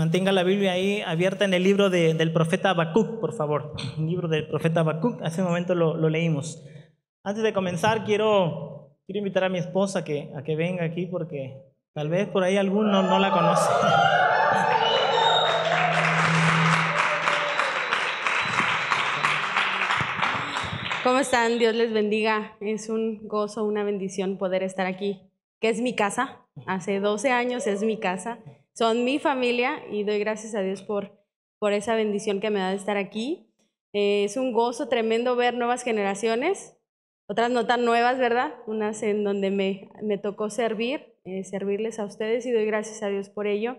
mantenga la Biblia ahí abierta en el libro del profeta Habacuc, por favor. El libro del profeta Habacuc, hace un momento lo leímos. Antes de comenzar, quiero invitar a mi esposa a que venga aquí porque tal vez por ahí alguno no la conoce. ¿Cómo están? Dios les bendiga. Es un gozo, una bendición poder estar aquí, que es mi casa. Hace 12 años es mi casa. Son mi familia y doy gracias a Dios por esa bendición que me da de estar aquí. Es un gozo tremendo ver nuevas generaciones, otras no tan nuevas, ¿verdad? Unas en donde me tocó servirles a ustedes y doy gracias a Dios por ello.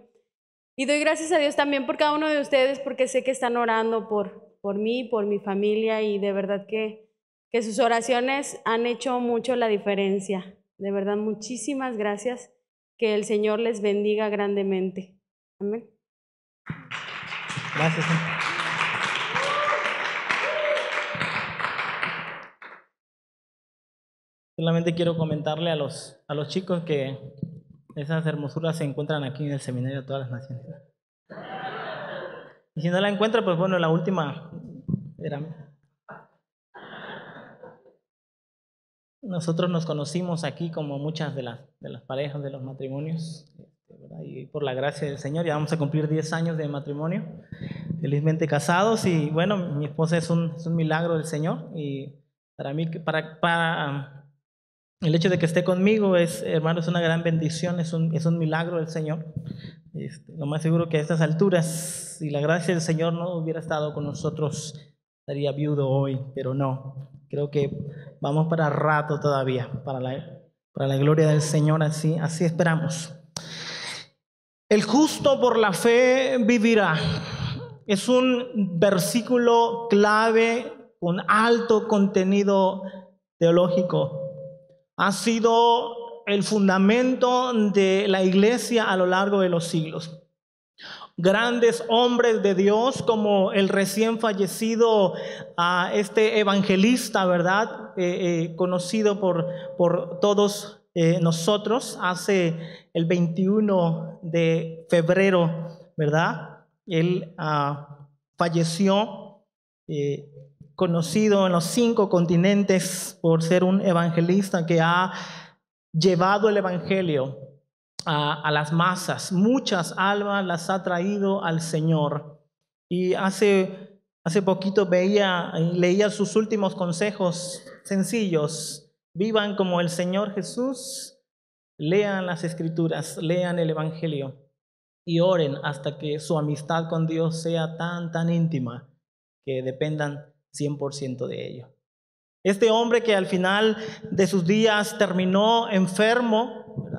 Y doy gracias a Dios también por cada uno de ustedes porque sé que están orando por mí, por mi familia y de verdad que sus oraciones han hecho mucho la diferencia. De verdad, muchísimas gracias. Que el Señor les bendiga grandemente. Amén. Gracias. Solamente quiero comentarle a los chicos que esas hermosuras se encuentran aquí en el Seminario de Todas las Naciones. Y si no la encuentra, pues bueno, la última era... Nosotros nos conocimos aquí como muchas de las parejas de los matrimonios, ¿verdad? Y por la gracia del Señor ya vamos a cumplir 10 años de matrimonio, felizmente casados, y bueno, mi esposa es un milagro del Señor, y para mí, para el hecho de que esté conmigo hermano, es una gran bendición, es un milagro del Señor. Lo más seguro que a estas alturas, si la gracia del Señor no hubiera estado con nosotros, estaría viudo hoy, pero no. Creo que vamos para rato todavía, para la gloria del Señor, así esperamos. El justo por la fe vivirá. Es un versículo clave con alto contenido teológico. Ha sido el fundamento de la iglesia a lo largo de los siglos. Grandes hombres de Dios como el recién fallecido evangelista, ¿verdad? Conocido por todos nosotros, hace el 21 de febrero, ¿verdad? Él falleció, conocido en los 5 continentes por ser un evangelista que ha llevado el evangelio a las masas. Muchas almas las ha traído al Señor. Y hace poquito leía sus últimos consejos sencillos. Vivan como el Señor Jesús, lean las Escrituras, lean el Evangelio y oren hasta que su amistad con Dios sea tan íntima que dependan 100% de ello. Este hombre que al final de sus días terminó enfermo, ¿verdad?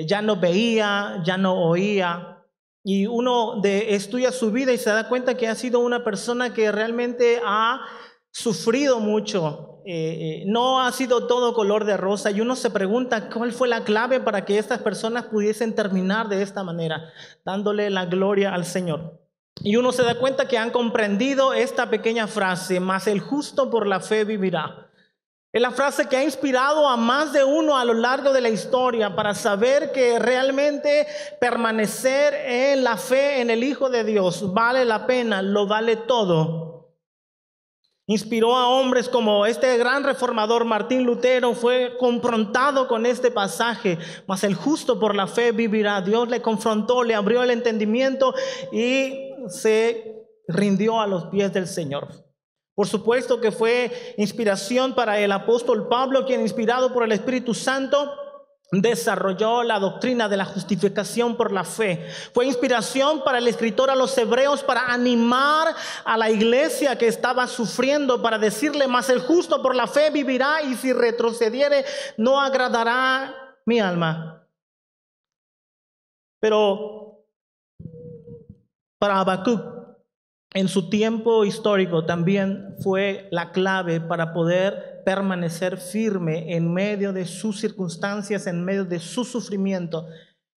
Ya no veía, ya no oía, y uno estudia su vida y se da cuenta que ha sido una persona que realmente ha sufrido mucho. No ha sido todo color de rosa, y uno se pregunta cuál fue la clave para que estas personas pudiesen terminar de esta manera, dándole la gloria al Señor. Y uno se da cuenta que han comprendido esta pequeña frase: mas el justo por la fe vivirá. Es la frase que ha inspirado a más de uno a lo largo de la historia para saber que realmente permanecer en la fe en el Hijo de Dios vale la pena, lo vale todo. Inspiró a hombres como este gran reformador Martín Lutero. Fue confrontado con este pasaje: mas el justo por la fe vivirá. Dios le confrontó, le abrió el entendimiento y se rindió a los pies del Señor. Por supuesto que fue inspiración para el apóstol Pablo, quien, inspirado por el Espíritu Santo, desarrolló la doctrina de la justificación por la fe. Fue inspiración para el escritor a los Hebreos para animar a la iglesia que estaba sufriendo, para decirle: mas el justo por la fe vivirá, y si retrocediere no agradará mi alma. Pero para Habacuc, en su tiempo histórico, también fue la clave para poder permanecer firme en medio de sus circunstancias, en medio de su sufrimiento,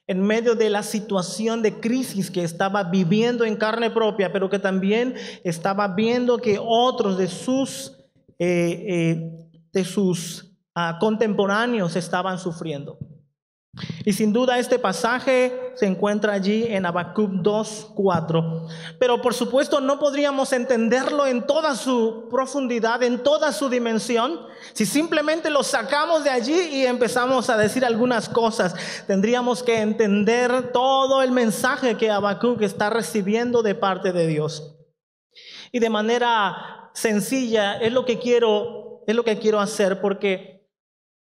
en medio de la situación de crisis que estaba viviendo en carne propia, pero que también estaba viendo que otros de sus contemporáneos estaban sufriendo. Y sin duda este pasaje se encuentra allí en Habacuc 2:4. Pero por supuesto no podríamos entenderlo en toda su profundidad, en toda su dimensión, si simplemente lo sacamos de allí y empezamos a decir algunas cosas. Tendríamos que entender todo el mensaje que Habacuc está recibiendo de parte de Dios. Y de manera sencilla es lo que quiero hacer, porque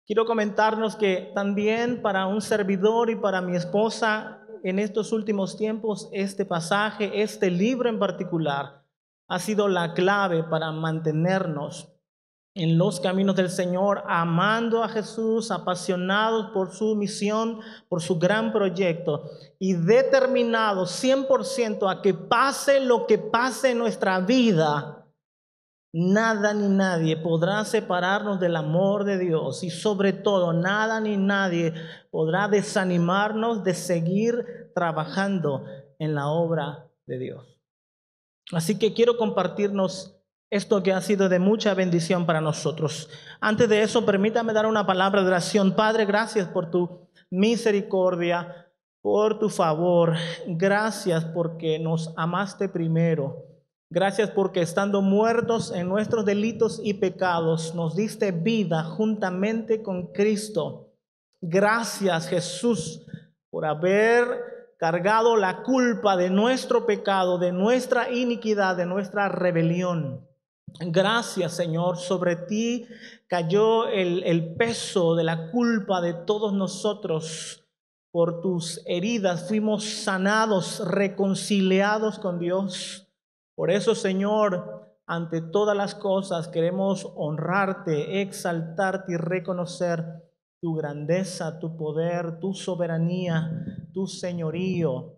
quiero comentarnos que también para un servidor y para mi esposa en estos últimos tiempos, este pasaje, este libro en particular, ha sido la clave para mantenernos en los caminos del Señor, amando a Jesús, apasionados por su misión, por su gran proyecto y determinados 100% a que pase lo que pase en nuestra vida, nada ni nadie podrá separarnos del amor de Dios, y sobre todo nada ni nadie podrá desanimarnos de seguir trabajando en la obra de Dios. Así que quiero compartirnos esto que ha sido de mucha bendición para nosotros. Antes de eso, permítame dar una palabra de oración. Padre, gracias por tu misericordia, por tu favor. Gracias porque nos amaste primero. Gracias porque estando muertos en nuestros delitos y pecados, nos diste vida juntamente con Cristo. Gracias, Jesús, por haber cargado la culpa de nuestro pecado, de nuestra iniquidad, de nuestra rebelión. Gracias, Señor, sobre ti cayó el peso de la culpa de todos nosotros. Por tus heridas fuimos sanados, reconciliados con Dios. Por eso, Señor, ante todas las cosas queremos honrarte, exaltarte y reconocer tu grandeza, tu poder, tu soberanía, tu señorío.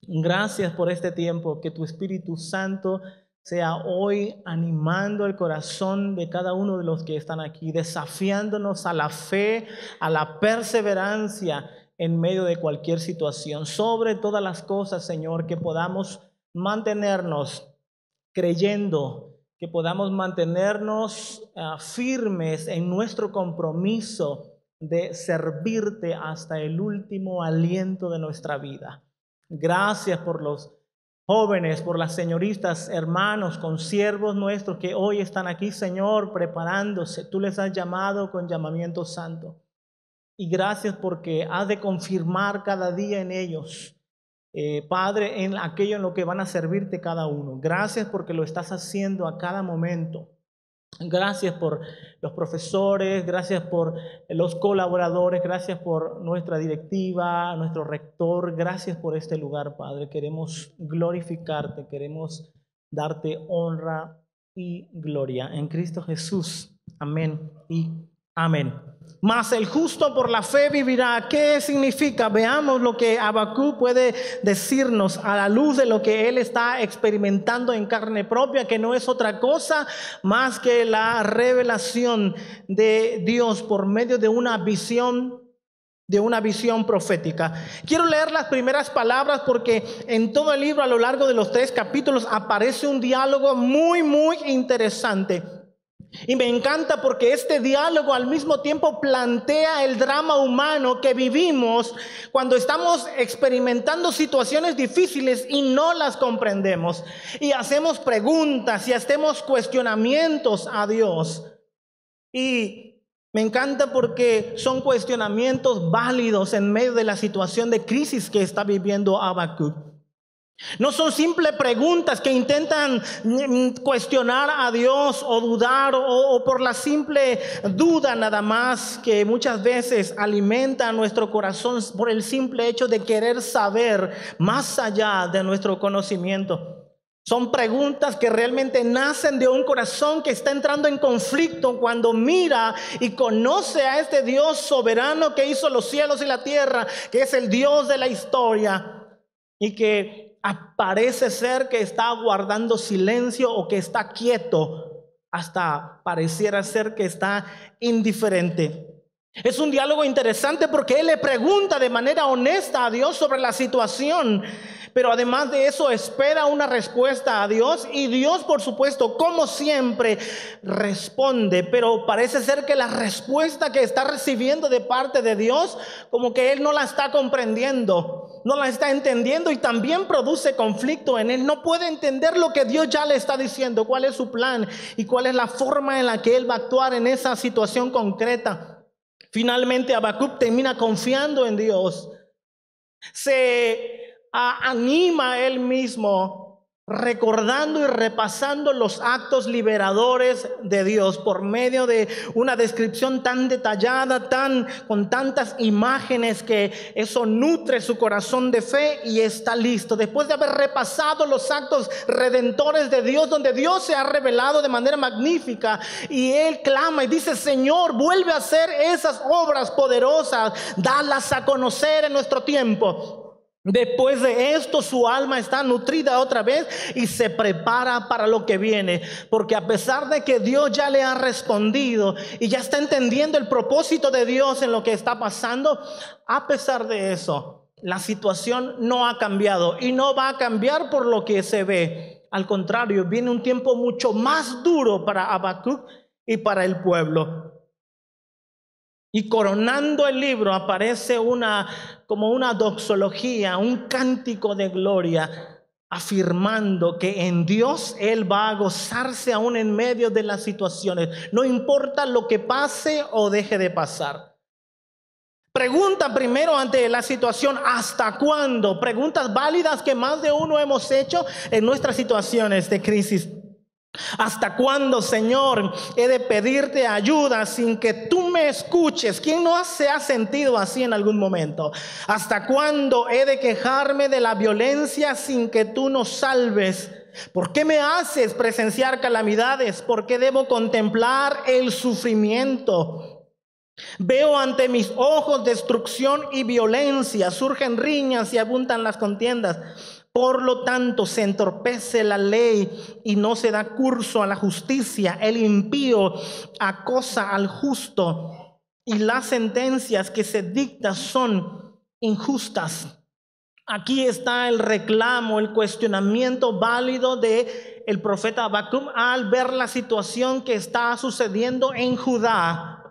Gracias por este tiempo, que tu Espíritu Santo sea hoy animando el corazón de cada uno de los que están aquí, desafiándonos a la fe, a la perseverancia en medio de cualquier situación. Sobre todas las cosas, Señor, que podamos mantenernos creyendo, que podamos mantenernos firmes en nuestro compromiso de servirte hasta el último aliento de nuestra vida. Gracias por los jóvenes, por las señoritas, hermanos, consiervos nuestros que hoy están aquí, Señor, preparándose. Tú les has llamado con llamamiento santo. Y gracias porque has de confirmar cada día en ellos, Padre, en aquello en lo que van a servirte cada uno. Gracias porque lo estás haciendo a cada momento. Gracias por los profesores, gracias por los colaboradores, gracias por nuestra directiva, nuestro rector. Gracias por este lugar, Padre. Queremos glorificarte, queremos darte honra y gloria en Cristo Jesús. Amén y amén. Mas el justo por la fe vivirá. ¿Qué significa? Veamos lo que Habacuc puede decirnos a la luz de lo que él está experimentando en carne propia, que no es otra cosa más que la revelación de Dios por medio de una visión profética. Quiero leer las primeras palabras porque en todo el libro, a lo largo de los 3 capítulos, aparece un diálogo muy interesante. Y me encanta porque este diálogo al mismo tiempo plantea el drama humano que vivimos cuando estamos experimentando situaciones difíciles y no las comprendemos. Y hacemos preguntas y hacemos cuestionamientos a Dios. Y me encanta porque son cuestionamientos válidos en medio de la situación de crisis que está viviendo Habacuc. No son simples preguntas que intentan cuestionar a Dios o dudar o por la simple duda nada más, que muchas veces alimenta nuestro corazón por el simple hecho de querer saber más allá de nuestro conocimiento. Son preguntas que realmente nacen de un corazón que está entrando en conflicto cuando mira y conoce a este Dios soberano que hizo los cielos y la tierra, que es el Dios de la historia y que parece ser que está guardando silencio o que está quieto, hasta pareciera ser que está indiferente. Es un diálogo interesante porque él le pregunta de manera honesta a Dios sobre la situación, Pero además de eso espera una respuesta a Dios, y Dios, por supuesto, como siempre, responde. Pero parece ser que la respuesta que está recibiendo de parte de Dios, como que él no la está comprendiendo, no la está entendiendo, y también produce conflicto en él. No puede entender lo que Dios ya le está diciendo, cuál es su plan y cuál es la forma en la que él va a actuar en esa situación concreta. Finalmente Habacuc termina confiando en Dios. Se anima a él mismo, recordando y repasando los actos liberadores de Dios por medio de una descripción tan detallada, con tantas imágenes, que eso nutre su corazón de fe, y está listo. Después de haber repasado los actos redentores de Dios, donde Dios se ha revelado de manera magnífica, y él clama y dice: Señor, vuelve a hacer esas obras poderosas, dalas a conocer en nuestro tiempo. Después de esto, su alma está nutrida otra vez y se prepara para lo que viene, porque a pesar de que Dios ya le ha respondido y ya está entendiendo el propósito de Dios en lo que está pasando, a pesar de eso, la situación no ha cambiado y no va a cambiar por lo que se ve. Al contrario, viene un tiempo mucho más duro para Habacuc y para el pueblo. Y coronando el libro aparece como una doxología, un cántico de gloria, afirmando que en Dios él va a gozarse aún en medio de las situaciones, no importa lo que pase o deje de pasar. Pregunta primero ante la situación: ¿hasta cuándo? Preguntas válidas que más de uno hemos hecho en nuestras situaciones de crisis. ¿Hasta cuándo, Señor, he de pedirte ayuda sin que tú me escuches? ¿Quién no se ha sentido así en algún momento? ¿Hasta cuándo he de quejarme de la violencia sin que tú nos salves? ¿Por qué me haces presenciar calamidades? ¿Por qué debo contemplar el sufrimiento? Veo ante mis ojos destrucción y violencia, surgen riñas y abundan las contiendas. Por lo tanto, se entorpece la ley y no se da curso a la justicia. El impío acosa al justo y las sentencias que se dictan son injustas. Aquí está el reclamo, el cuestionamiento válido de el profeta Habacuc al ver la situación que está sucediendo en Judá.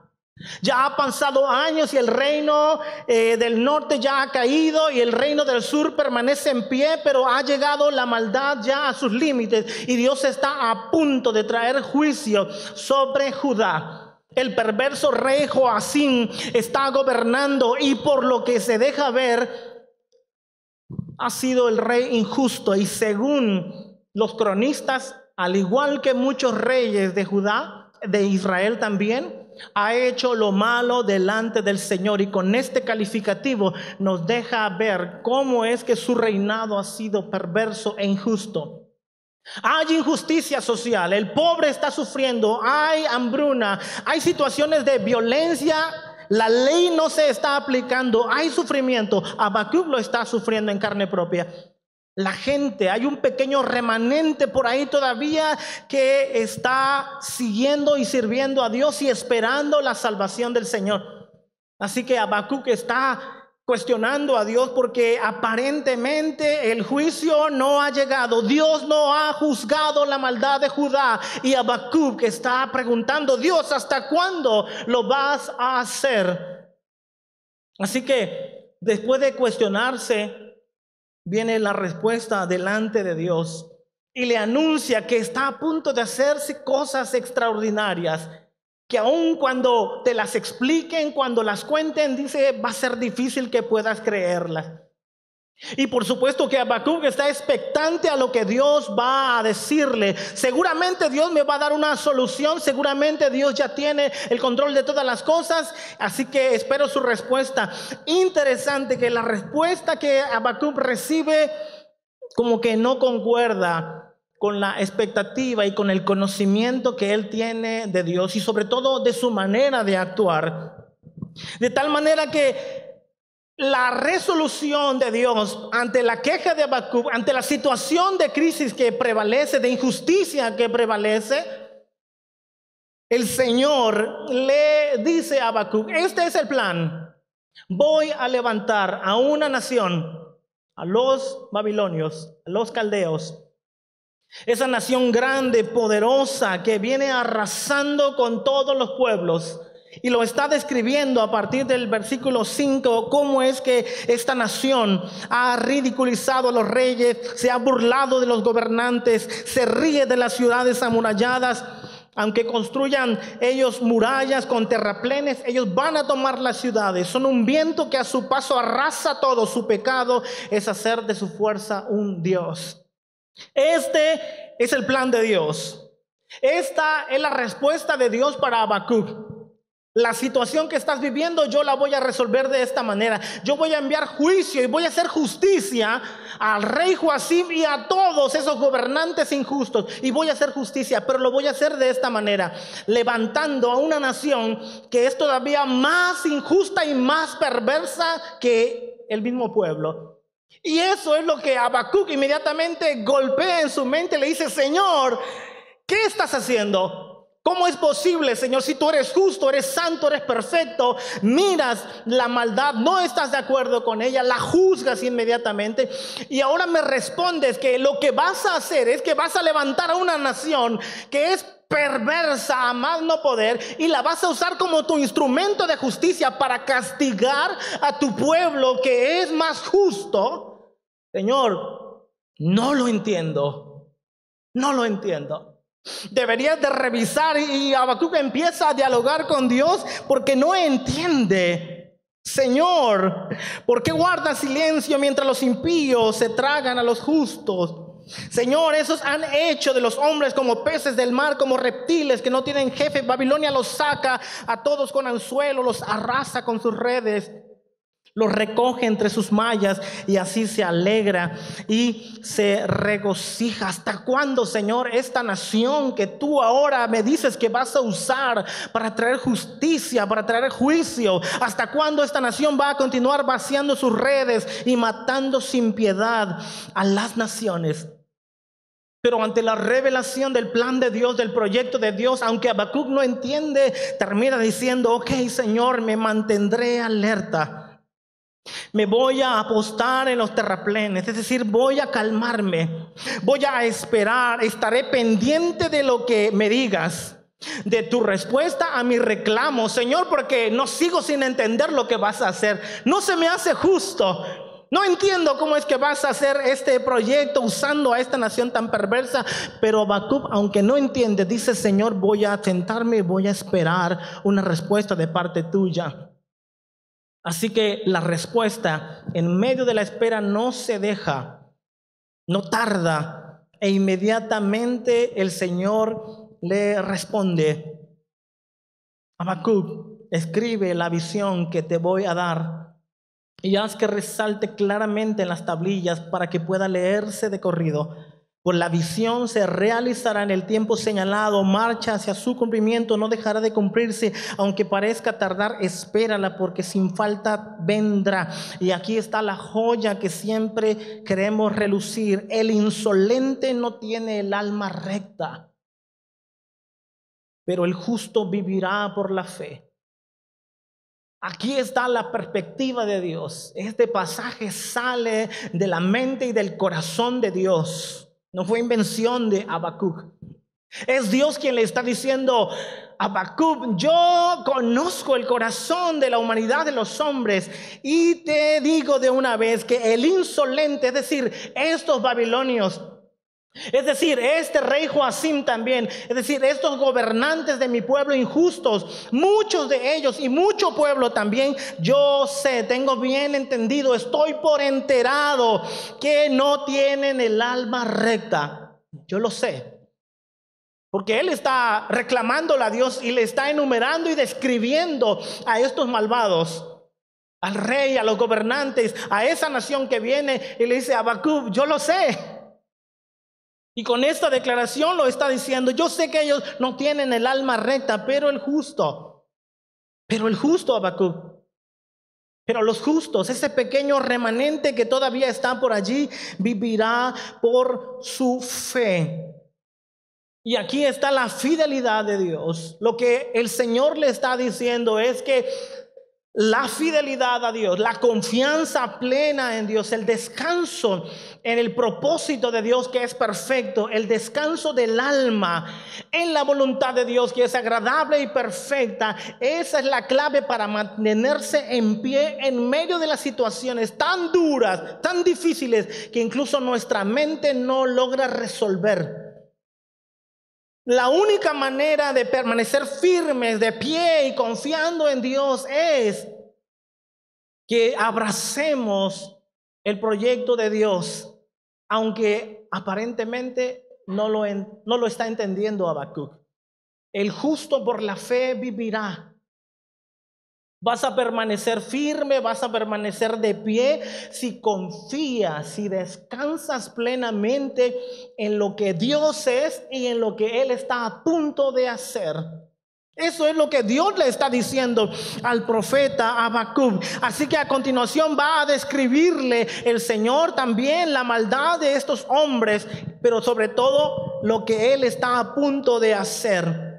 Ya ha pasado años y el reino del norte ya ha caído y el reino del sur permanece en pie, pero ha llegado la maldad ya a sus límites y Dios está a punto de traer juicio sobre Judá. El perverso rey Joacim está gobernando y, por lo que se deja ver, ha sido el rey injusto, y según los cronistas, al igual que muchos reyes de Judá, de Israel también, ha hecho lo malo delante del Señor, y con este calificativo nos deja ver cómo es que su reinado ha sido perverso e injusto. Hay injusticia social, el pobre está sufriendo, hay hambruna, hay situaciones de violencia, la ley no se está aplicando, hay sufrimiento. Habacuc lo está sufriendo en carne propia. La gente, hay un pequeño remanente por ahí todavía que está siguiendo y sirviendo a Dios y esperando la salvación del Señor. Así que Habacuc está cuestionando a Dios porque aparentemente el juicio no ha llegado. Dios no ha juzgado la maldad de Judá, y Habacuc está preguntando: Dios, ¿hasta cuándo lo vas a hacer? Así que después de cuestionarse, viene la respuesta delante de Dios y le anuncia que está a punto de hacerse cosas extraordinarias, que aun cuando te las expliquen, cuando las cuenten, dice, va a ser difícil que puedas creerlas. Y por supuesto que Habacuc está expectante a lo que Dios va a decirle. Seguramente Dios me va a dar una solución, seguramente Dios ya tiene el control de todas las cosas, así que espero su respuesta. Interesante que la respuesta que Habacuc recibe como que no concuerda con la expectativa y con el conocimiento que él tiene de Dios y sobre todo de su manera de actuar. De tal manera que la resolución de Dios ante la queja de Habacuc, ante la situación de crisis que prevalece, de injusticia que prevalece, el Señor le dice a Habacuc: este es el plan. Voy a levantar a una nación a los babilonios, a los caldeos. Esa nación grande, poderosa, que viene arrasando con todos los pueblos. Y lo está describiendo a partir del versículo 5, cómo es que esta nación ha ridiculizado a los reyes, se ha burlado de los gobernantes, se ríe de las ciudades amuralladas. Aunque construyan ellos murallas con terraplenes, ellos van a tomar las ciudades. Son un viento que a su paso arrasa todo. Su pecado es hacer de su fuerza un Dios. Este es el plan de Dios. Esta es la respuesta de Dios para Habacuc. La situación que estás viviendo yo la voy a resolver de esta manera. Yo voy a enviar juicio y voy a hacer justicia al rey Joacim y a todos esos gobernantes injustos. Y voy a hacer justicia, pero lo voy a hacer de esta manera, levantando a una nación que es todavía más injusta y más perversa que el mismo pueblo. Y eso es lo que Habacuc inmediatamente golpea en su mente. Le dice: Señor, ¿qué estás haciendo? ¿Cómo es posible, Señor, si tú eres justo, eres santo, eres perfecto, miras la maldad, no estás de acuerdo con ella, la juzgas inmediatamente, y ahora me respondes que lo que vas a hacer es que vas a levantar a una nación que es perversa a más no poder, y la vas a usar como tu instrumento de justicia para castigar a tu pueblo que es más justo? Señor, no lo entiendo, no lo entiendo. Deberías de revisar. Y Habacuc empieza a dialogar con Dios porque no entiende. Señor, ¿por qué guardas silencio mientras los impíos se tragan a los justos? Señor, esos han hecho de los hombres como peces del mar, como reptiles que no tienen jefe. Babilonia los saca a todos con anzuelo, los arrasa con sus redes, los recoge entre sus mallas, y así se alegra y se regocija. ¿Hasta cuándo, Señor, esta nación que tú ahora me dices que vas a usar para traer justicia, para traer juicio? ¿Hasta cuándo esta nación va a continuar vaciando sus redes y matando sin piedad a las naciones? Pero ante la revelación del plan de Dios, del proyecto de Dios, aunque Habacuc no entiende, termina diciendo: ok, Señor, me mantendré alerta. Me voy a apostar en los terraplenes, es decir, voy a calmarme, voy a esperar, estaré pendiente de lo que me digas, de tu respuesta a mi reclamo, Señor, porque no sigo sin entender lo que vas a hacer. No se me hace justo. No entiendo cómo es que vas a hacer este proyecto usando a esta nación tan perversa. Pero Habacuc, aunque no entiende, dice: Señor, voy a sentarme y voy a esperar una respuesta de parte tuya. Así que la respuesta en medio de la espera no se deja, no tarda, e inmediatamente el Señor le responde: Habacuc, escribe la visión que te voy a dar y haz que resalte claramente en las tablillas para que pueda leerse de corrido. Pues la visión se realizará en el tiempo señalado, marcha hacia su cumplimiento, no dejará de cumplirse, aunque parezca tardar, espérala, porque sin falta vendrá. Y aquí está la joya que siempre queremos relucir: el insolente no tiene el alma recta, pero el justo vivirá por la fe. Aquí está la perspectiva de Dios. Este pasaje sale de la mente y del corazón de Dios. No fue invención de Habacuc. Es Dios quien le está diciendo: Habacuc, yo conozco el corazón de la humanidad, de los hombres, y te digo de una vez que el insolente, es decir, estos babilonios, es decir, este rey Joacim también, es decir, estos gobernantes de mi pueblo injustos, muchos de ellos y mucho pueblo también, yo sé, tengo bien entendido, estoy por enterado que no tienen el alma recta. Yo lo sé, porque él está reclamándole a Dios y le está enumerando y describiendo a estos malvados, al rey, a los gobernantes, a esa nación que viene, y le dice: Habacuc, yo lo sé. Y con esta declaración lo está diciendo: yo sé que ellos no tienen el alma recta, pero el justo, Habacuc, pero los justos, ese pequeño remanente que todavía está por allí, vivirá por su fe. Y aquí está la fidelidad de Dios. Lo que el Señor le está diciendo es que La fidelidad a Dios, la confianza plena en Dios, el descanso en el propósito de Dios que es perfecto, el descanso del alma en la voluntad de Dios que es agradable y perfecta. Esa es la clave para mantenerse en pie en medio de las situaciones tan duras, tan difíciles, que incluso nuestra mente no logra resolver. La única manera de permanecer firmes, de pie y confiando en Dios es que abracemos el proyecto de Dios, aunque aparentemente no lo está entendiendo Habacuc. El justo por la fe vivirá. Vas a permanecer firme, vas a permanecer de pie si confías, si descansas plenamente en lo que Dios es y en lo que Él está a punto de hacer. Eso es lo que Dios le está diciendo al profeta Habacuc. Así que a continuación va a describirle el Señor también la maldad de estos hombres, pero sobre todo lo que Él está a punto de hacer.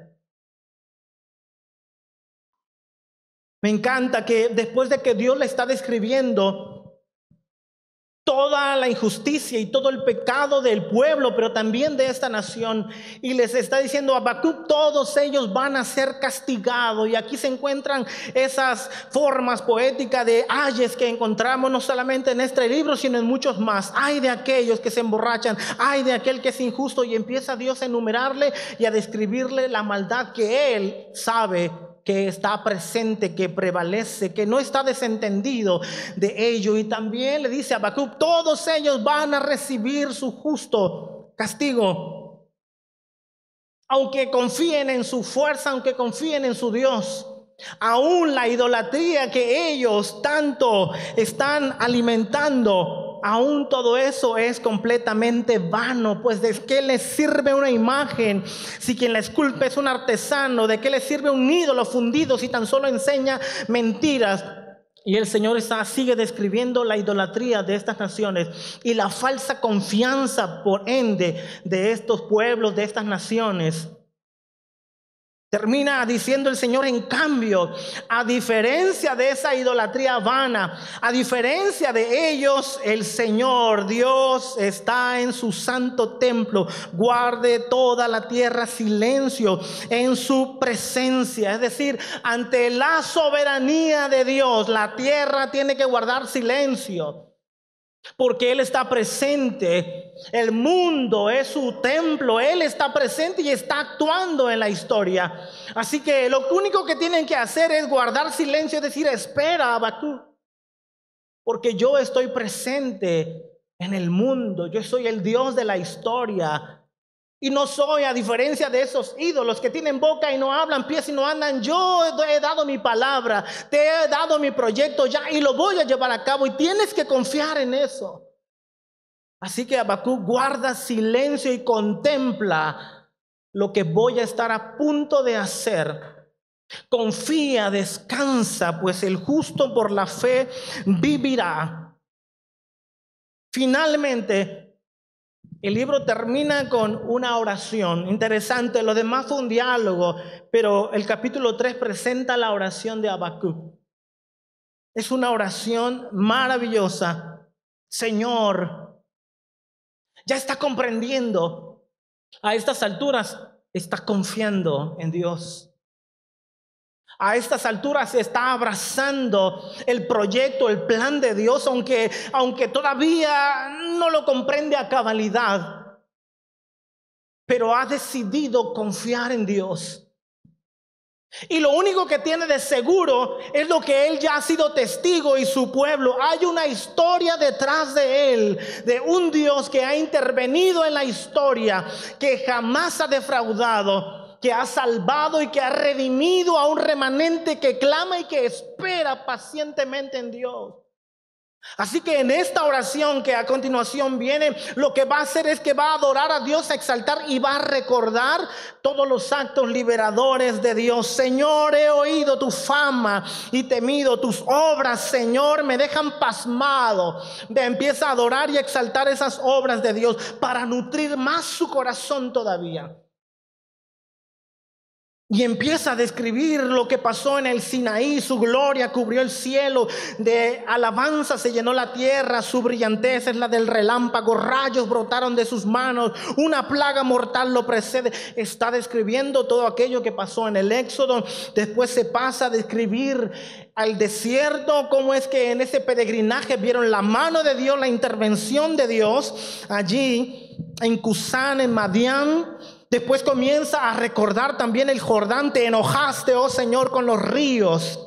Me encanta que después de que Dios le está describiendo toda la injusticia y todo el pecado del pueblo, pero también de esta nación, y les está diciendo a Habacuc, todos ellos van a ser castigados. Y aquí se encuentran esas formas poéticas de ayes que encontramos no solamente en este libro, sino en muchos más. Ay de aquellos que se emborrachan, ay de aquel que es injusto, y empieza Dios a enumerarle y a describirle la maldad que Él sabe que está presente, que prevalece, que no está desentendido de ello. Y también le dice a Habacuc, todos ellos van a recibir su justo castigo, aunque confíen en su fuerza, aunque confíen en su Dios. Aún la idolatría que ellos tanto están alimentando, aún todo eso es completamente vano. Pues ¿de qué les sirve una imagen si quien la esculpe es un artesano? ¿De qué les sirve un ídolo fundido si tan solo enseña mentiras? Y el Señor sigue describiendo la idolatría de estas naciones y la falsa confianza, por ende, de estos pueblos, de estas naciones. Termina diciendo el Señor, en cambio, a diferencia de esa idolatría vana, a diferencia de ellos, el Señor Dios está en su santo templo. Guarde toda la tierra silencio en su presencia. Es decir, ante la soberanía de Dios, la tierra tiene que guardar silencio, porque Él está presente. El mundo es su templo. Él está presente y está actuando en la historia. Así que lo único que tienen que hacer es guardar silencio, es decir, espera, Habacuc, porque yo estoy presente en el mundo. Yo soy el Dios de la historia. Y no soy, a diferencia de esos ídolos que tienen boca y no hablan, pies y no andan. Yo he dado mi palabra, te he dado mi proyecto ya y lo voy a llevar a cabo, y tienes que confiar en eso. Así que Habacuc guarda silencio y contempla lo que voy a estar a punto de hacer. Confía, descansa, pues el justo por la fe vivirá. Finalmente, el libro termina con una oración interesante. Lo demás fue un diálogo, pero el capítulo 3 presenta la oración de Habacuc. Es una oración maravillosa. Señor, ya está comprendiendo. A estas alturas está confiando en Dios. A estas alturas está abrazando el proyecto, el plan de Dios, aunque todavía no lo comprende a cabalidad, pero ha decidido confiar en Dios. Y lo único que tiene de seguro es lo que él ya ha sido testigo y su pueblo. Hay una historia detrás de él, de un Dios que ha intervenido en la historia, que jamás ha defraudado, que ha salvado y que ha redimido a un remanente que clama y que espera pacientemente en Dios. Así que en esta oración que a continuación viene, lo que va a hacer es que va a adorar a Dios, a exaltar y va a recordar todos los actos liberadores de Dios. Señor, he oído tu fama y temido tus obras, Señor, me dejan pasmado. Empieza a adorar y a exaltar esas obras de Dios para nutrir más su corazón todavía. Y empieza a describir lo que pasó en el Sinaí. Su gloria cubrió el cielo, de alabanza se llenó la tierra, su brillantez es la del relámpago, rayos brotaron de sus manos, una plaga mortal lo precede. Está describiendo todo aquello que pasó en el Éxodo. Después se pasa a describir al desierto, cómo es que en ese peregrinaje vieron la mano de Dios, la intervención de Dios allí en Cusán, en Madián. Después comienza a recordar también el Jordán. Te enojaste, oh Señor, con los ríos.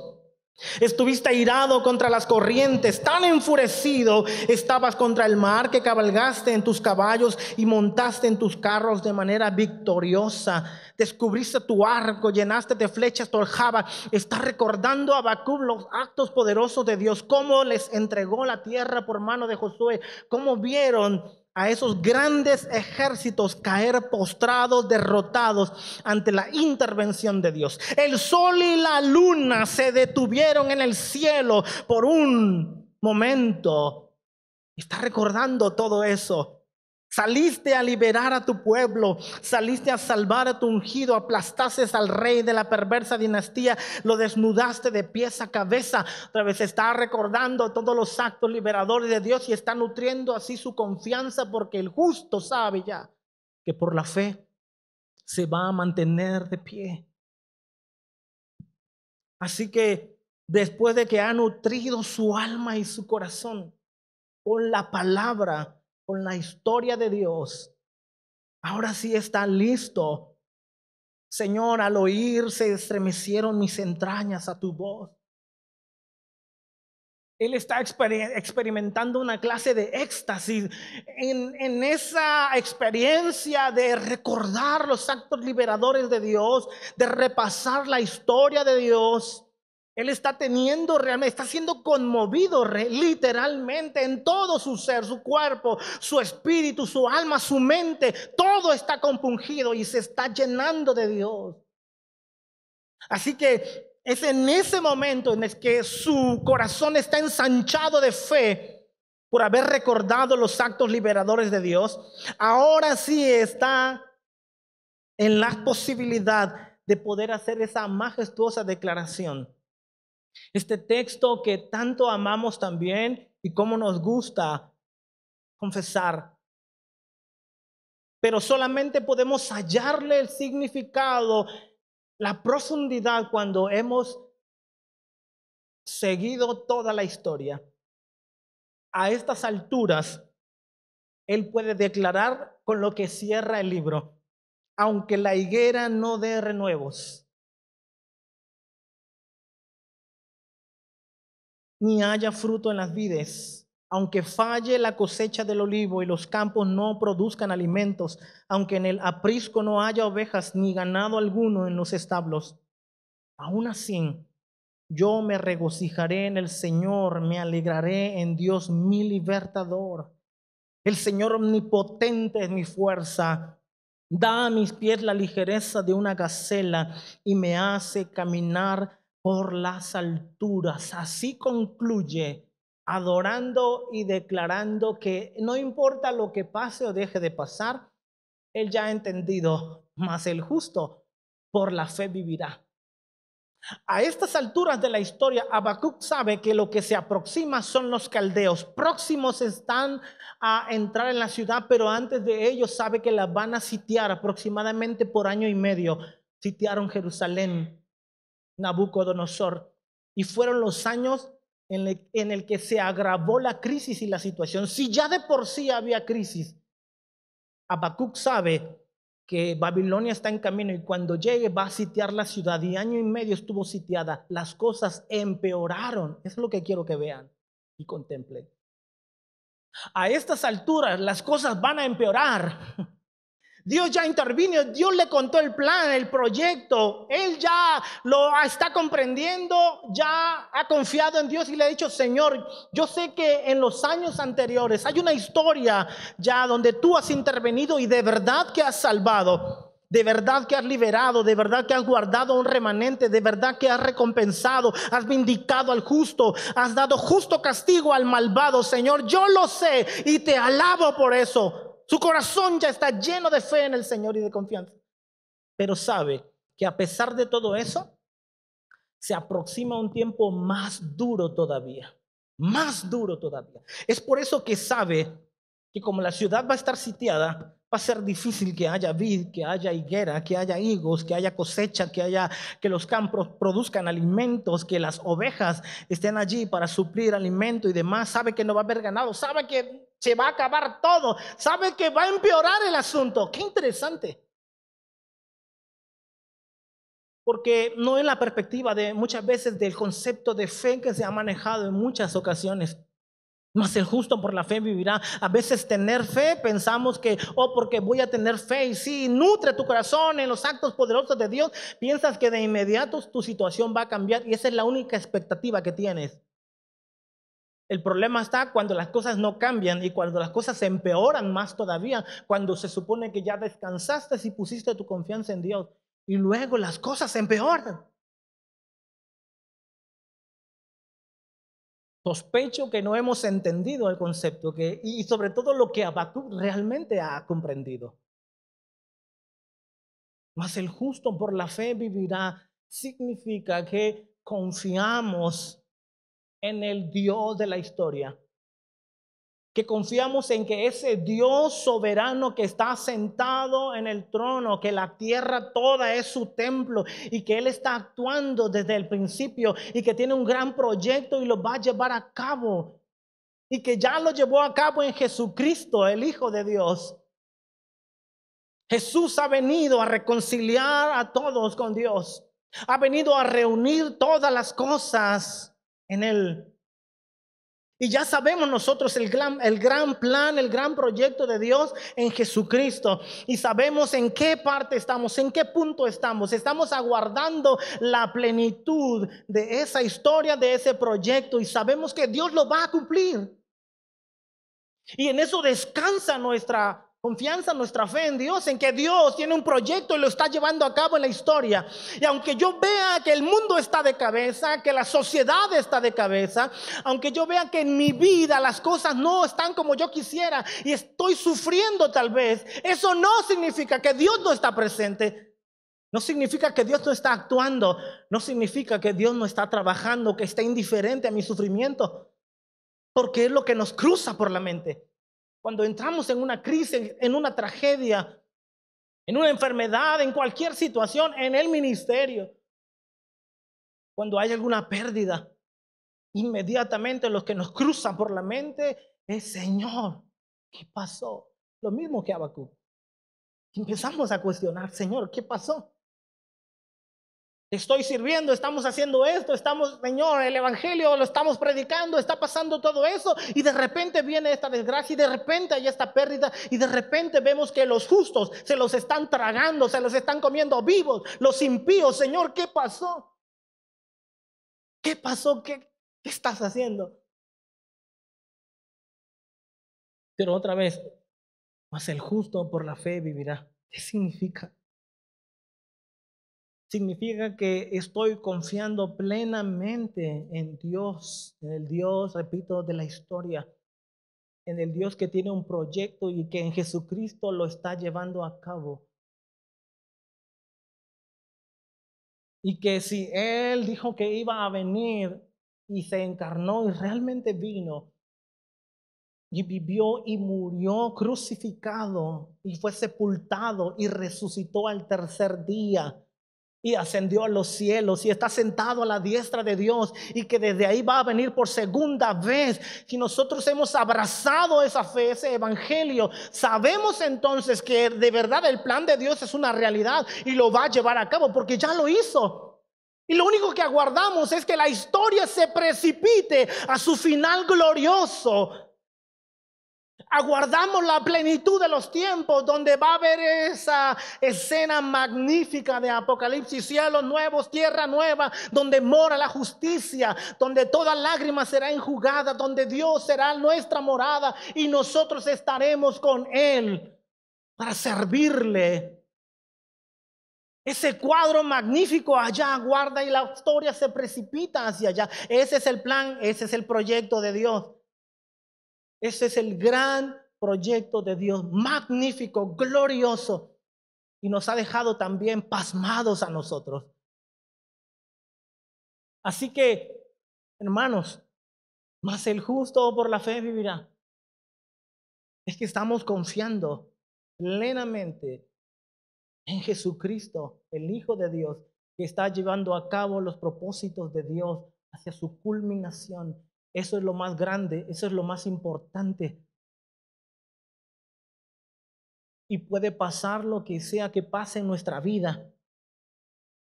Estuviste airado contra las corrientes. Tan enfurecido estabas contra el mar que cabalgaste en tus caballos y montaste en tus carros de manera victoriosa. Descubriste tu arco, llenaste de flechas tu aljaba. Está recordando a Habacuc los actos poderosos de Dios. Cómo les entregó la tierra por mano de Josué. Cómo vieron a esos grandes ejércitos caer postrados, derrotados ante la intervención de Dios. El sol y la luna se detuvieron en el cielo por un momento. Está recordando todo eso. Saliste a liberar a tu pueblo, saliste a salvar a tu ungido, aplastaste al rey de la perversa dinastía, lo desnudaste de pies a cabeza. Otra vez está recordando todos los actos liberadores de Dios y está nutriendo así su confianza, porque el justo sabe ya que por la fe se va a mantener de pie. Así que después de que ha nutrido su alma y su corazón con la palabra, con la historia de Dios, ahora sí está listo. Señor, al oír se estremecieron mis entrañas a tu voz. Él está experimentando una clase de éxtasis en esa experiencia de recordar los actos liberadores de Dios, de repasar la historia de Dios. Él está teniendo realmente, está siendo conmovido literalmente en todo su ser, su cuerpo, su espíritu, su alma, su mente. Todo está compungido y se está llenando de Dios. Así que es en ese momento en el que su corazón está ensanchado de fe por haber recordado los actos liberadores de Dios. Ahora sí está en la posibilidad de poder hacer esa majestuosa declaración. Este texto que tanto amamos también y cómo nos gusta confesar. Pero solamente podemos hallarle el significado, la profundidad, cuando hemos seguido toda la historia. A estas alturas, él puede declarar con lo que cierra el libro: aunque la higuera no dé renuevos, ni haya fruto en las vides, aunque falle la cosecha del olivo y los campos no produzcan alimentos, aunque en el aprisco no haya ovejas ni ganado alguno en los establos, aún así yo me regocijaré en el Señor, me alegraré en Dios mi libertador. El Señor omnipotente es mi fuerza, da a mis pies la ligereza de una gacela y me hace caminar por las alturas. Así concluye, adorando y declarando que no importa lo que pase o deje de pasar, él ya ha entendido, mas el justo por la fe vivirá. A estas alturas de la historia, Habacuc sabe que lo que se aproxima son los caldeos. Próximos están a entrar en la ciudad, pero antes de ello sabe que la van a sitiar aproximadamente por año y medio. Sitiaron Jerusalén, Nabucodonosor, y fueron los años en el que se agravó la crisis y la situación. Si ya de por sí había crisis, Habacuc sabe que Babilonia está en camino y cuando llegue va a sitiar la ciudad, y año y medio estuvo sitiada. Las cosas empeoraron. Eso es lo que quiero que vean y contemplen. A estas alturas las cosas van a empeorar. Dios ya intervino, Dios le contó el plan, el proyecto. Él ya lo está comprendiendo, ya ha confiado en Dios y le ha dicho: Señor, yo sé que en los años anteriores hay una historia ya donde tú has intervenido y de verdad que has salvado, de verdad que has liberado, de verdad que has guardado un remanente, de verdad que has recompensado, has vindicado al justo, has dado justo castigo al malvado. Señor, yo lo sé y te alabo por eso. Su corazón ya está lleno de fe en el Señor y de confianza. Pero sabe que a pesar de todo eso, se aproxima un tiempo más duro todavía, más duro todavía. Es por eso que sabe que como la ciudad va a estar sitiada, va a ser difícil que haya vid, que haya higuera, que haya higos, que haya cosecha, que los campos produzcan alimentos, que las ovejas estén allí para suplir alimento y demás. Sabe que no va a haber ganado, sabe que se va a acabar todo, sabe que va a empeorar el asunto. Qué interesante. Porque no es la perspectiva de muchas veces del concepto de fe que se ha manejado en muchas ocasiones. Mas el justo por la fe vivirá. A veces tener fe pensamos que, porque voy a tener fe, y sí, nutre tu corazón en los actos poderosos de Dios, piensas que de inmediato tu situación va a cambiar y esa es la única expectativa que tienes. El problema está cuando las cosas no cambian y cuando las cosas se empeoran más todavía, cuando se supone que ya descansaste y pusiste tu confianza en Dios y luego las cosas se empeoran. Sospecho que no hemos entendido el concepto y sobre todo lo que Habacuc realmente ha comprendido. Mas el justo por la fe vivirá significa que confiamos en el Dios de la historia. Que confiamos en que ese Dios soberano que está sentado en el trono, que la tierra toda es su templo y que Él está actuando desde el principio y que tiene un gran proyecto y lo va a llevar a cabo y que ya lo llevó a cabo en Jesucristo, el Hijo de Dios. Jesús ha venido a reconciliar a todos con Dios, ha venido a reunir todas las cosas en Él. Y ya sabemos nosotros el gran plan, el gran proyecto de Dios en Jesucristo. Y sabemos en qué parte estamos, en qué punto estamos. Estamos aguardando la plenitud de esa historia, de ese proyecto. Y sabemos que Dios lo va a cumplir. Y en eso descansa nuestra confianza, nuestra fe en Dios, en que Dios tiene un proyecto y lo está llevando a cabo en la historia. Y aunque yo vea que el mundo está de cabeza, que la sociedad está de cabeza, aunque yo vea que en mi vida las cosas no están como yo quisiera y estoy sufriendo tal vez, eso no significa que Dios no está presente. No significa que Dios no está actuando. No significa que Dios no está trabajando, que está indiferente a mi sufrimiento. Porque es lo que nos cruza por la mente. Cuando entramos en una crisis, en una tragedia, en una enfermedad, en cualquier situación, en el ministerio, cuando hay alguna pérdida, inmediatamente lo que nos cruza por la mente es: Señor, ¿qué pasó? Lo mismo que Habacuc. Empezamos a cuestionar: Señor, ¿qué pasó? Estoy sirviendo, estamos haciendo esto, Señor, el evangelio lo estamos predicando, está pasando todo eso y de repente viene esta desgracia y de repente hay esta pérdida y de repente vemos que los justos se los están tragando, se los están comiendo vivos, los impíos. Señor, ¿qué pasó? ¿Qué pasó? ¿Qué estás haciendo? Pero otra vez, mas el justo por la fe vivirá. ¿Qué significa? Significa que estoy confiando plenamente en Dios, en el Dios, repito, de la historia, en el Dios que tiene un proyecto y que en Jesucristo lo está llevando a cabo. Y que si Él dijo que iba a venir y se encarnó y realmente vino y vivió y murió crucificado y fue sepultado y resucitó al tercer día y ascendió a los cielos y está sentado a la diestra de Dios y que desde ahí va a venir por segunda vez. Si nosotros hemos abrazado esa fe, ese evangelio, sabemos entonces que de verdad el plan de Dios es una realidad y lo va a llevar a cabo porque ya lo hizo. Y lo único que aguardamos es que la historia se precipite a su final glorioso. Aguardamos la plenitud de los tiempos donde va a haber esa escena magnífica de Apocalipsis: cielos nuevos, tierra nueva, donde mora la justicia, donde toda lágrima será enjugada, donde Dios será nuestra morada y nosotros estaremos con Él para servirle. Ese cuadro magnífico allá aguarda y la historia se precipita hacia allá. Ese es el plan, ese es el proyecto de Dios. Ese es el gran proyecto de Dios, magnífico, glorioso. y nos ha dejado también pasmados a nosotros. Así que, hermanos, mas el justo por la fe vivirá. Es que estamos confiando plenamente en Jesucristo, el Hijo de Dios, que está llevando a cabo los propósitos de Dios hacia su culminación. Eso es lo más grande, eso es lo más importante. Y puede pasar lo que sea que pase en nuestra vida.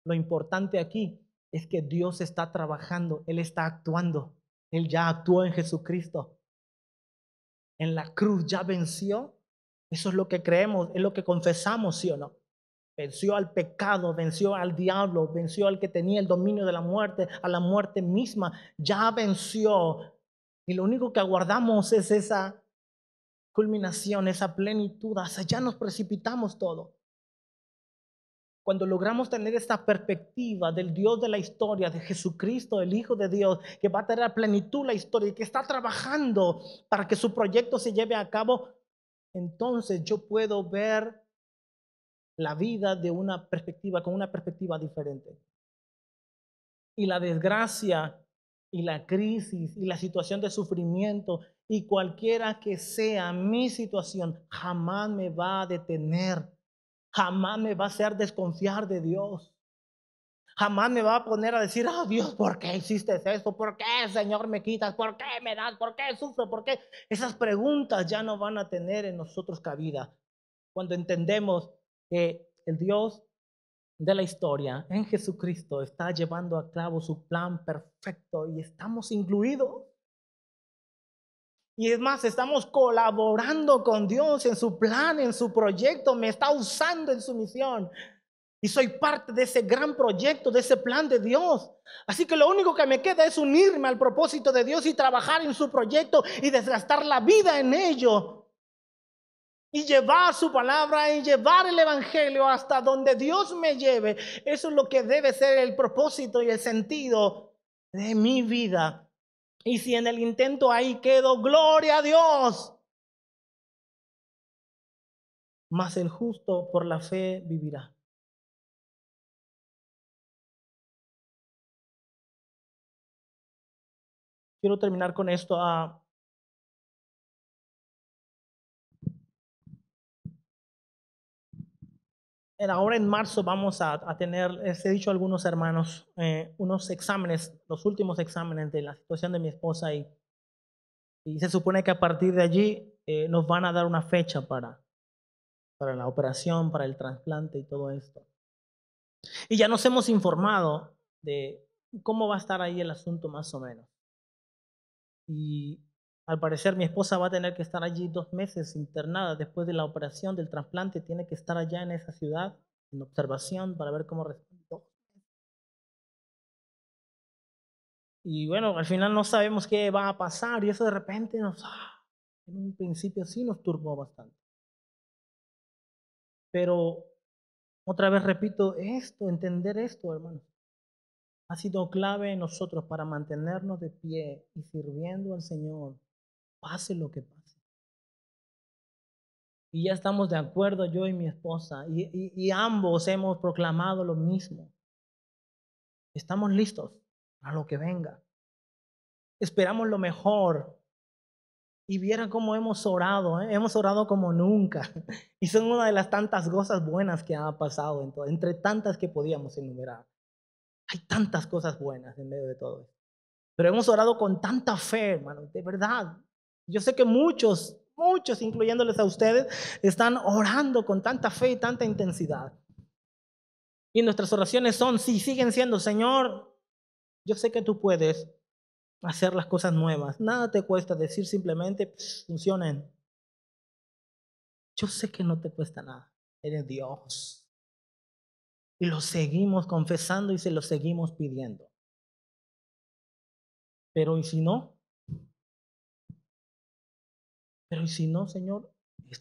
Lo importante aquí es que Dios está trabajando, Él está actuando. Él ya actuó en Jesucristo. En la cruz ya venció. Eso es lo que creemos, es lo que confesamos, ¿sí o no? Venció al pecado, venció al diablo, venció al que tenía el dominio de la muerte, a la muerte misma. Ya venció. Y lo único que aguardamos es esa culminación, esa plenitud. Hacia allá nos precipitamos todo. Cuando logramos tener esta perspectiva del Dios de la historia, de Jesucristo, el Hijo de Dios, que va a tener a plenitud la historia y que está trabajando para que su proyecto se lleve a cabo, entonces yo puedo ver la vida de una perspectiva, con una perspectiva diferente. Y la desgracia y la crisis y la situación de sufrimiento y cualquiera que sea mi situación, jamás me va a detener. Jamás me va a hacer desconfiar de Dios. Jamás me va a poner a decir, oh Dios, ¿por qué hiciste esto? ¿Por qué, Señor, me quitas? ¿Por qué me das? ¿Por qué sufro? ¿Por qué? Esas preguntas ya no van a tener en nosotros cabida. Cuando entendemos que el Dios de la historia en Jesucristo está llevando a cabo su plan perfecto y estamos incluidos. Y es más, estamos colaborando con Dios en su plan, en su proyecto. Me está usando en su misión. Y soy parte de ese gran proyecto, de ese plan de Dios. Así que lo único que me queda es unirme al propósito de Dios y trabajar en su proyecto y desgastar la vida en ello. Y llevar su palabra y llevar el evangelio hasta donde Dios me lleve. Eso es lo que debe ser el propósito y el sentido de mi vida. Y si en el intento ahí quedo, gloria a Dios. Mas el justo por la fe vivirá. Quiero terminar con esto. Ahora en marzo vamos a tener, les he dicho a algunos hermanos, unos exámenes, los últimos exámenes de la situación de mi esposa y se supone que a partir de allí nos van a dar una fecha para la operación, para el trasplante y todo esto. Y ya nos hemos informado de cómo va a estar ahí el asunto más o menos. Y al parecer mi esposa va a tener que estar allí 2 meses internada después de la operación del trasplante. Tiene que estar allá en esa ciudad en observación para ver cómo respondió. Y bueno, al final no sabemos qué va a pasar y eso de repente en un principio sí nos turbó bastante. Pero otra vez repito entender esto, hermanos, ha sido clave en nosotros para mantenernos de pie y sirviendo al Señor, pase lo que pase. Y ya estamos de acuerdo yo y mi esposa y ambos hemos proclamado lo mismo. Estamos listos a lo que venga. Esperamos lo mejor. Y vieran cómo hemos orado, ¿eh? Hemos orado como nunca. Y son una de las tantas cosas buenas que ha pasado entre tantas que podíamos enumerar. Hay tantas cosas buenas en medio de todo esto. Pero hemos orado con tanta fe, hermanos, de verdad. Yo sé que muchos, incluyéndoles a ustedes, están orando con tanta fe y tanta intensidad. Y nuestras oraciones siguen siendo, Señor, yo sé que tú puedes hacer las cosas nuevas. Nada te cuesta decir simplemente, funcionen. Yo sé que no te cuesta nada. Eres Dios. Y lo seguimos confesando y se lo seguimos pidiendo. Pero ¿y si no? Pero ¿y si no, Señor?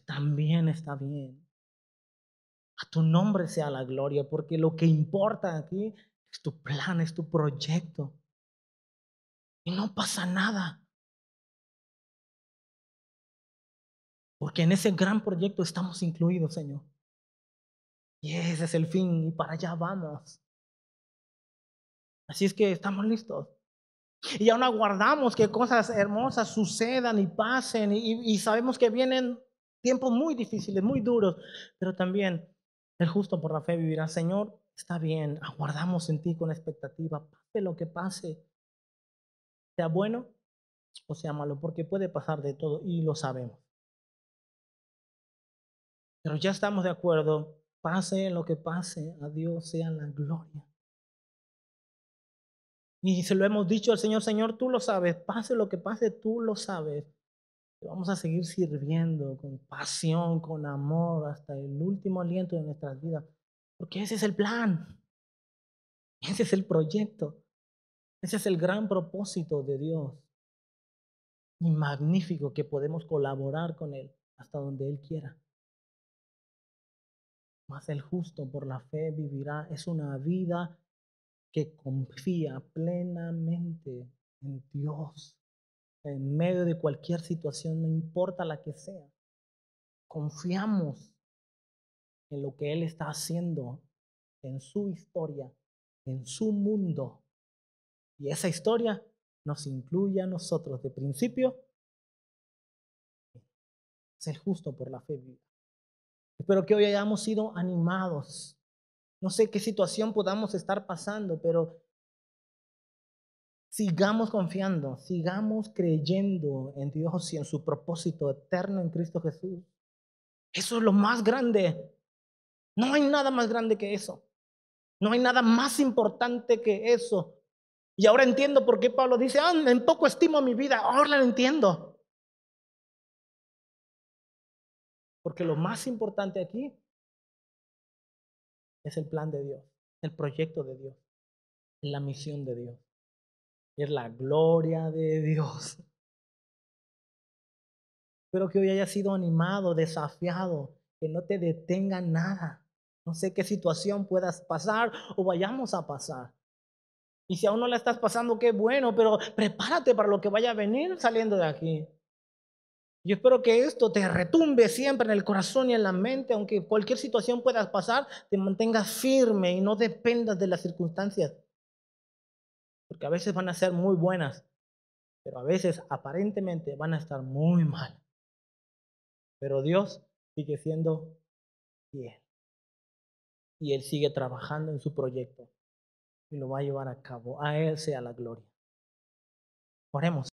También está bien. A tu nombre sea la gloria, porque lo que importa aquí es tu plan, es tu proyecto. Y no pasa nada. Porque en ese gran proyecto estamos incluidos, Señor. Y ese es el fin y para allá vamos. Así es que estamos listos. Y aún aguardamos que cosas hermosas sucedan y pasen y sabemos que vienen tiempos muy difíciles, muy duros, pero también el justo por la fe vivirá. Señor, está bien, aguardamos en ti con expectativa, pase lo que pase, sea bueno o sea malo, porque puede pasar de todo y lo sabemos. Pero ya estamos de acuerdo, pase lo que pase, a Dios sea la gloria. Y se lo hemos dicho al Señor, Señor, tú lo sabes, pase lo que pase, tú lo sabes. Te vamos a seguir sirviendo con pasión, con amor, hasta el último aliento de nuestras vidas. Porque ese es el plan, ese es el proyecto, ese es el gran propósito de Dios. Y magnífico que podemos colaborar con Él hasta donde Él quiera. Mas el justo por la fe vivirá. Es una vida que confía plenamente en Dios, en medio de cualquier situación, no importa la que sea. Confiamos en lo que Él está haciendo en su historia, en su mundo. Y esa historia nos incluye a nosotros de principio. Es el justo por la fe. Espero que hoy hayamos sido animados. No sé qué situación podamos estar pasando, pero sigamos confiando, sigamos creyendo en Dios y en su propósito eterno en Cristo Jesús. Eso es lo más grande. No hay nada más grande que eso. No hay nada más importante que eso. Y ahora entiendo por qué Pablo dice, en poco estimo mi vida. Ahora lo entiendo. Porque lo más importante aquí es el plan de Dios, el proyecto de Dios, la misión de Dios. Es la gloria de Dios. Espero que hoy haya sido animado, desafiado, que no te detenga nada. No sé qué situación puedas pasar o vayamos a pasar. Y si aún no la estás pasando, qué bueno, pero prepárate para lo que vaya a venir saliendo de aquí. Yo espero que esto te retumbe siempre en el corazón y en la mente, aunque cualquier situación puedas pasar, te mantengas firme y no dependas de las circunstancias. Porque a veces van a ser muy buenas, pero a veces aparentemente van a estar muy mal. Pero Dios sigue siendo fiel. Y Él sigue trabajando en su proyecto y lo va a llevar a cabo. A Él sea la gloria. Oremos.